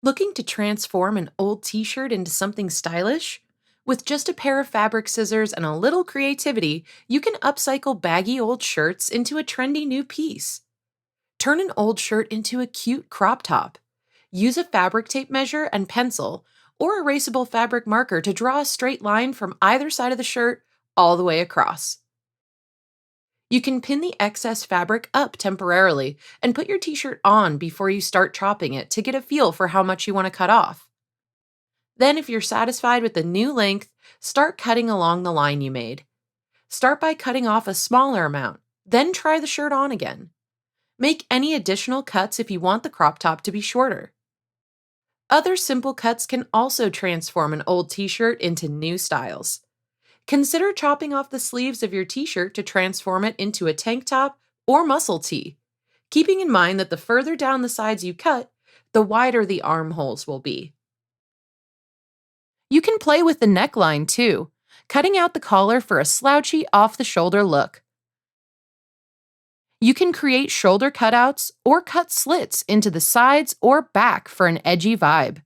Looking to transform an old t shirt into something stylish? With just a pair of fabric scissors and a little creativity, you can upcycle baggy old shirts into a trendy new piece. Turn an old shirt into a cute crop top. Use a fabric tape measure and pencil or erasable fabric marker to draw a straight line from either side of the shirt all the way across. You can pin the excess fabric up temporarily and put your t shirt on before you start chopping it to get a feel for how much you want to cut off. Then, if you're satisfied with the new length, start cutting along the line you made. Start by cutting off a smaller amount, then try the shirt on again. Make any additional cuts if you want the crop top to be shorter. Other simple cuts can also transform an old t shirt into new styles. Consider chopping off the sleeves of your t shirt to transform it into a tank top or muscle tee, keeping in mind that the further down the sides you cut, the wider the armholes will be. You can play with the neckline too, cutting out the collar for a slouchy, off the shoulder look. You can create shoulder cutouts or cut slits into the sides or back for an edgy vibe.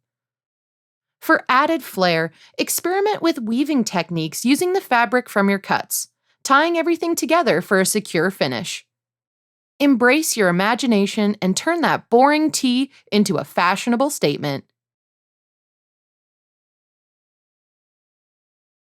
For added flair, experiment with weaving techniques using the fabric from your cuts, tying everything together for a secure finish. Embrace your imagination and turn that boring tee into a fashionable statement.